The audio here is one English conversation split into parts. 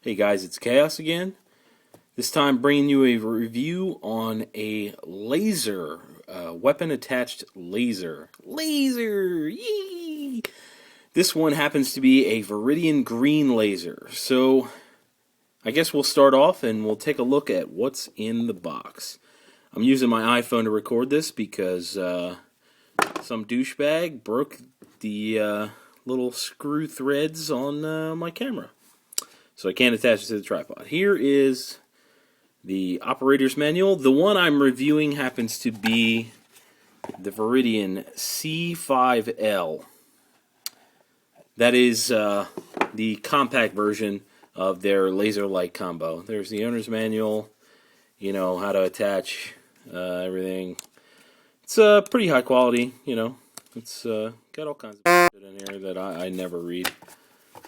Hey guys, it's Chaos again. This time bringing you a review on a laser, weapon-attached laser. Laser! Yee! This one happens to be a Viridian green laser. So, I guess we'll start off and we'll take a look at what's in the box. I'm using my iPhone to record this because some douchebag broke the little screw threads on my camera. So I can't attach it to the tripod. Here is the operator's manual. The one I'm reviewing happens to be the Viridian C5L. That is the compact version of their laser light combo. There's the owner's manual, you know, how to attach everything. It's pretty high quality, you know. It's got all kinds of shit in here that I never read.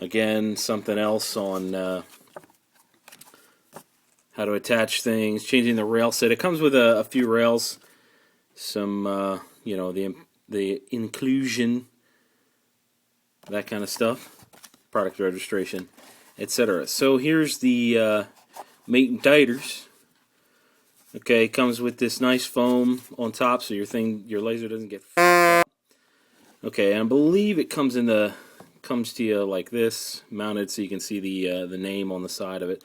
Again, something else on how to attach things, changing the rail set. It comes with a few rails, some, you know, the inclusion, that kind of stuff, product registration, etc. So here's the mate and titers. Okay, it comes with this nice foam on top, so your laser doesn't get f***ed up. Okay, and I believe it comes to you like this, mounted so you can see the name on the side of it.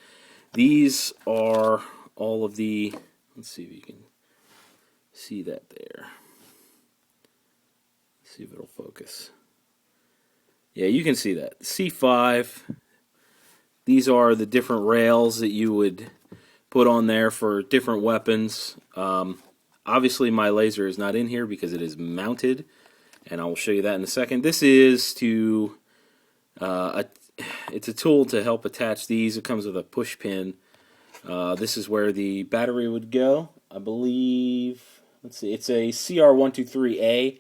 These are all of the, let's see if you can see that there. Let's see if it'll focus. Yeah, you can see that. C5, these are the different rails that you would put on there for different weapons. Obviously my laser is not in here because it is mounted, and I will show you that in a second. This is to it's a tool to help attach these. It comes with a push pin. This is where the battery would go. I believe, let's see, it's a CR123A,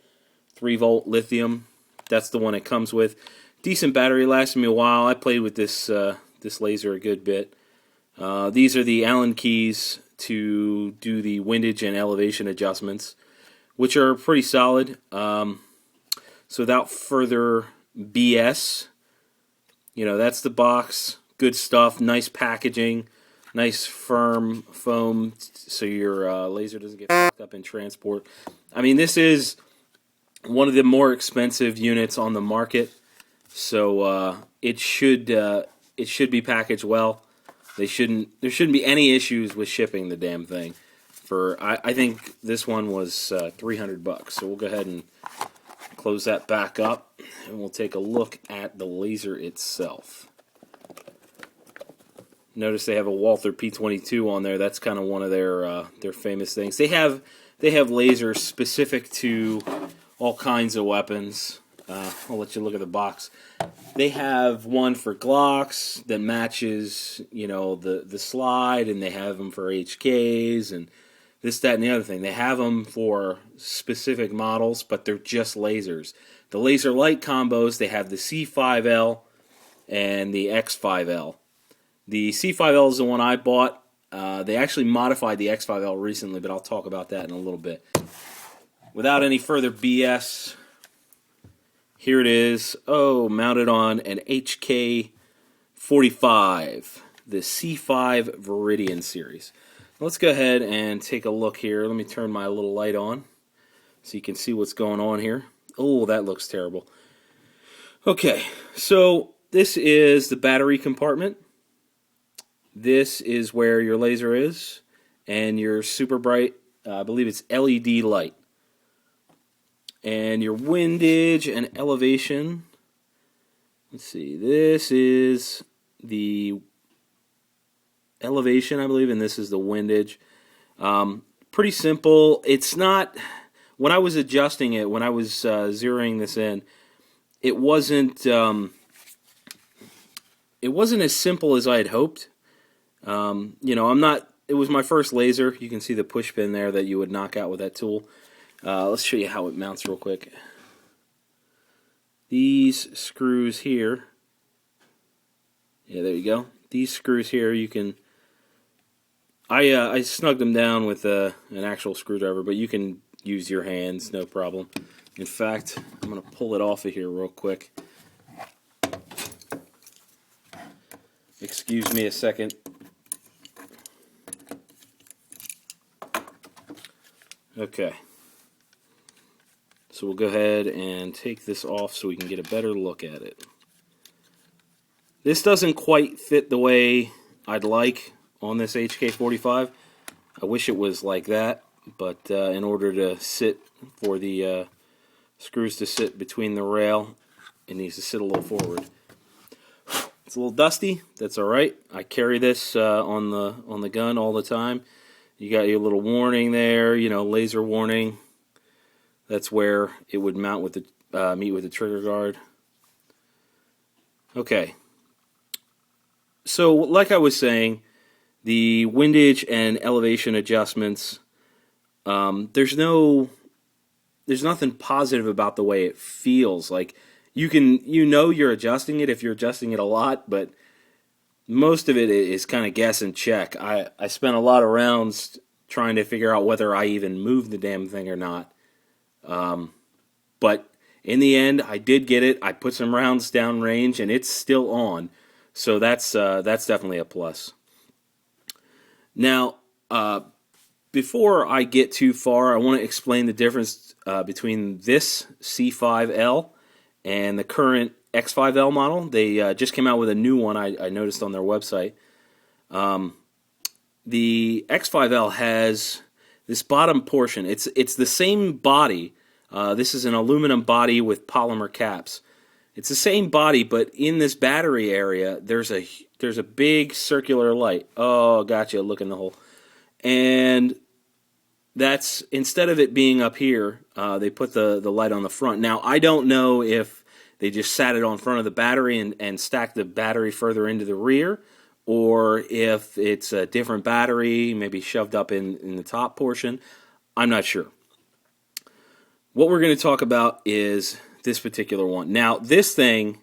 3-volt lithium. That's the one it comes with. Decent battery, lasted me a while. I played with this laser a good bit. These are the Allen keys to do the windage and elevation adjustments, which are pretty solid. So without further BS, you know, that's the box. Good stuff. Nice packaging. Nice firm foam so your laser doesn't get fucked up in transport. I mean, this is one of the more expensive units on the market, so it should be packaged well. There shouldn't be any issues with shipping the damn thing. I think this one was $300. So we'll go ahead and close that back up, and we'll take a look at the laser itself. Notice they have a Walther P22 on there. That's kind of one of their famous things. They have lasers specific to all kinds of weapons. I'll let you look at the box. They have one for Glocks that matches, you know, the slide, and they have them for HKs and this, that, and the other thing. They have them for specific models, but they're just lasers. The laser light combos, they have the C5L and the X5L. The C5L is the one I bought. They actually modified the X5L recently, but I'll talk about that in a little bit. Without any further BS, here it is. Oh, mounted on an HK45, the C5 Virdian series. Let's go ahead and take a look here. Let me turn my little light on so you can see what's going on here. Oh, that looks terrible. Okay, so this is the battery compartment. This is where your laser is, and your super bright, I believe it's LED light. And your windage and elevation. Let's see, this is the elevation, I believe, and this is the windage. Pretty simple. It's not, when I was adjusting it, when I was zeroing this in, it wasn't as simple as I had hoped. You know, it was my first laser. You can see the push pin there that you would knock out with that tool. Let's show you how it mounts real quick. These screws here, yeah, there you go. These screws here, you can, I snugged them down with an actual screwdriver, but you can use your hands, no problem. In fact, I'm going to pull it off of here real quick. Excuse me a second. Okay. So we'll go ahead and take this off so we can get a better look at it. This doesn't quite fit the way I'd like on this HK45. I wish it was like that, but in order to sit for the screws to sit between the rail, it needs to sit a little forward. It's a little dusty. That's all right. I carry this on the gun all the time. You got your little warning there, you know, laser warning. That's where it would mount with the meet with the trigger guard. Okay. So, like I was saying, the windage and elevation adjustments. There's nothing positive about the way it feels. Like you're adjusting it if you're adjusting it a lot, but most of it is kind of guess and check. I spent a lot of rounds trying to figure out whether I even moved the damn thing or not. But in the end, I did get it. I put some rounds down range, and it's still on. So that's definitely a plus. Now, before I get too far, I want to explain the difference between this C5L and the current X5L model. They just came out with a new one I noticed on their website. The X5L has this bottom portion. It's the same body. This is an aluminum body with polymer caps. It's the same body, but in this battery area, there's a big circular light. Oh, gotcha, look in the hole. And that's, instead of it being up here, they put the light on the front. Now, I don't know if they just sat it on front of the battery and stacked the battery further into the rear, or if it's a different battery, maybe shoved up in the top portion. I'm not sure. What we're going to talk about is this particular one. Now, this thing,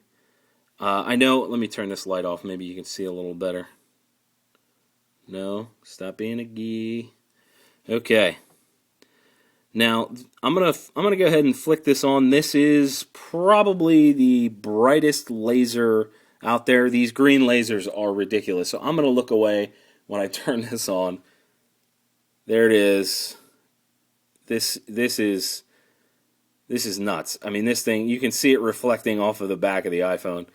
I know, let me turn this light off. Maybe you can see a little better. No, stop being a geek. Okay. Now, I'm gonna go ahead and flick this on. This is probably the brightest laser out there. These green lasers are ridiculous. So I'm gonna look away when I turn this on. There it is. This is nuts. I mean, this thing, you can see it reflecting off of the back of the iPhone.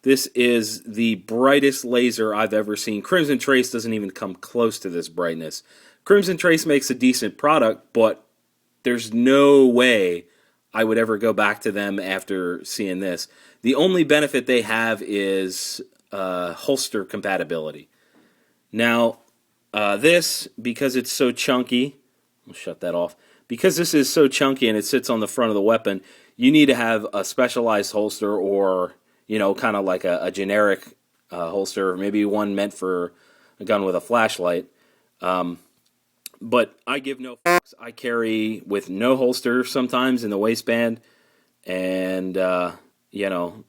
This is the brightest laser I've ever seen. Crimson Trace doesn't even come close to this brightness. Crimson Trace makes a decent product, but there's no way I would ever go back to them after seeing this. The only benefit they have is holster compatibility. Now, this, because it's so chunky, I'll shut that off. Because this is so chunky and it sits on the front of the weapon, you need to have a specialized holster, or, you know, kind of like a generic holster, maybe one meant for a gun with a flashlight. But I give no fucks. I carry with no holster sometimes in the waistband, and you know,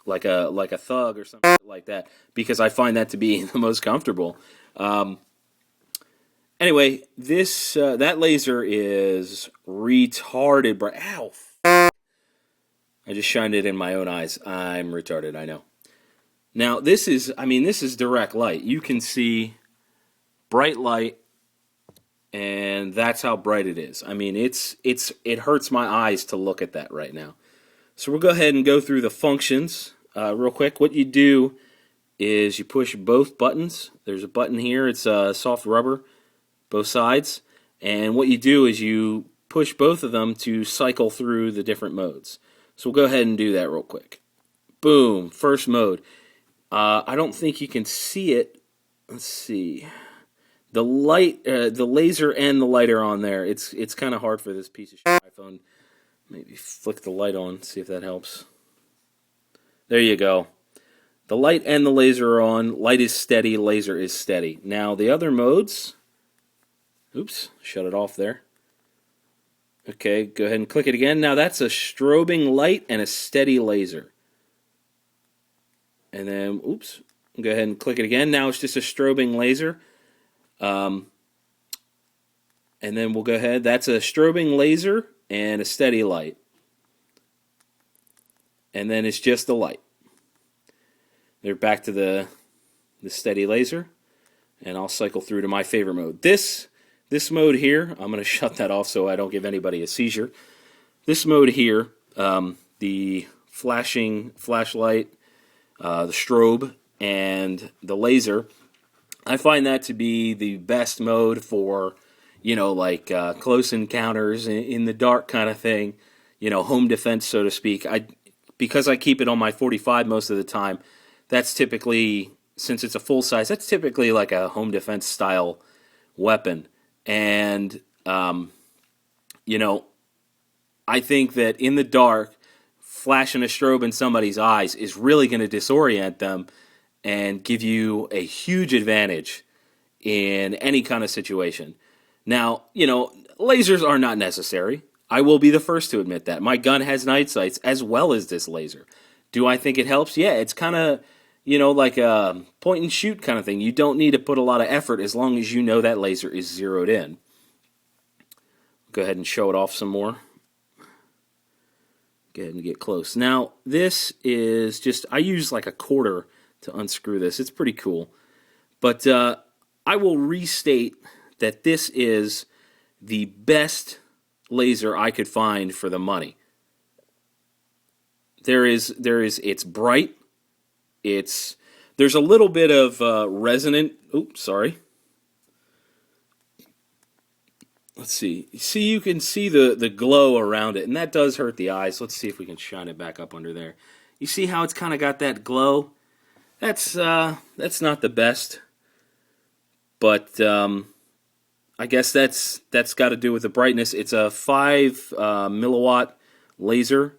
like a thug or something like that, because I find that to be the most comfortable. Anyway, this that laser is retarded bright. Ow! I just shined it in my own eyes. I'm retarded, I know. Now, this is direct light. You can see bright light, and that's how bright it is. I mean, it hurts my eyes to look at that right now. So we'll go ahead and go through the functions real quick. What you do is you push both buttons. There's a button here. It's soft rubber, both sides. And what you do is you push both of them to cycle through the different modes. So we'll go ahead and do that real quick. Boom, first mode. I don't think you can see it. Let's see. The light, the laser and the light are on there. It's kind of hard for this piece of shit iPhone. Maybe flick the light on, see if that helps. There you go. The light and the laser are on. Light is steady, laser is steady. Now the other modes. Oops, shut it off there. Okay, go ahead and click it again. Now that's a strobing light and a steady laser. And then, oops, go ahead and click it again. Now it's just a strobing laser. And then we'll go ahead. That's a strobing laser and a steady light. And then it's just the light. they're back to the steady laser, and I'll cycle through to my favorite mode. This mode here, I'm going to shut that off so I don't give anybody a seizure. This mode here, the flashing flashlight, the strobe, and the laser, I find that to be the best mode for, like close encounters in the dark kind of thing, home defense, so to speak. Because I keep it on my 45 most of the time, that's typically, since it's a full size, that's typically like a home defense style weapon. And, I think that in the dark, flashing a strobe in somebody's eyes is really going to disorient them and give you a huge advantage in any kind of situation. Now, lasers are not necessary. I will be the first to admit that. My gun has night sights as well as this laser. Do I think it helps? Yeah, it's kind of, like a point and shoot kind of thing. You don't need to put a lot of effort as long as you know that laser is zeroed in. Go ahead and show it off some more. Go ahead and get close. Now, this is just, I use like a quarter to unscrew this. It's pretty cool. But I will restate that this is the best laser I could find for the money. It's bright. There's a little bit of resonant. Oops, sorry. Let's see. You can see the glow around it, and that does hurt the eyes. Let's see if we can shine it back up under there. You see how it's kind of got that glow? That's not the best, but I guess that's got to do with the brightness. It's a 5 milliwatt laser.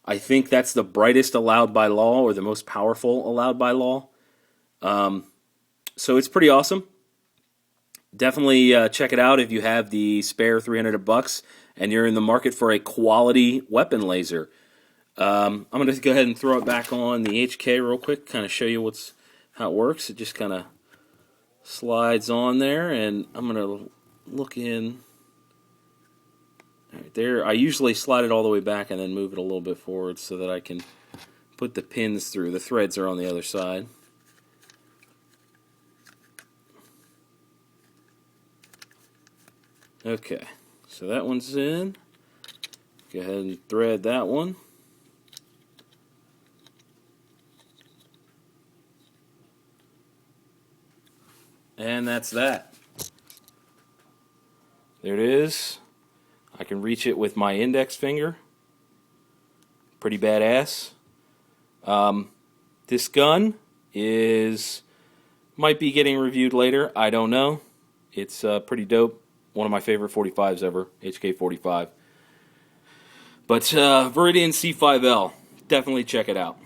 I think that's the brightest allowed by law, or the most powerful allowed by law. So it's pretty awesome. Definitely check it out if you have the spare $300 and you're in the market for a quality weapon laser. I'm going to go ahead and throw it back on the HK real quick, kind of show you how it works. It just kind of slides on there, and I'm going to look in. Right there. I usually slide it all the way back and then move it a little bit forward so that I can put the pins through. The threads are on the other side. Okay, so that one's in. Go ahead and thread that one. And that's that. There it is. I can reach it with my index finger. Pretty badass. This gun might be getting reviewed later. I don't know. It's pretty dope. One of my favorite 45s ever. HK 45. But Viridian C5L. Definitely check it out.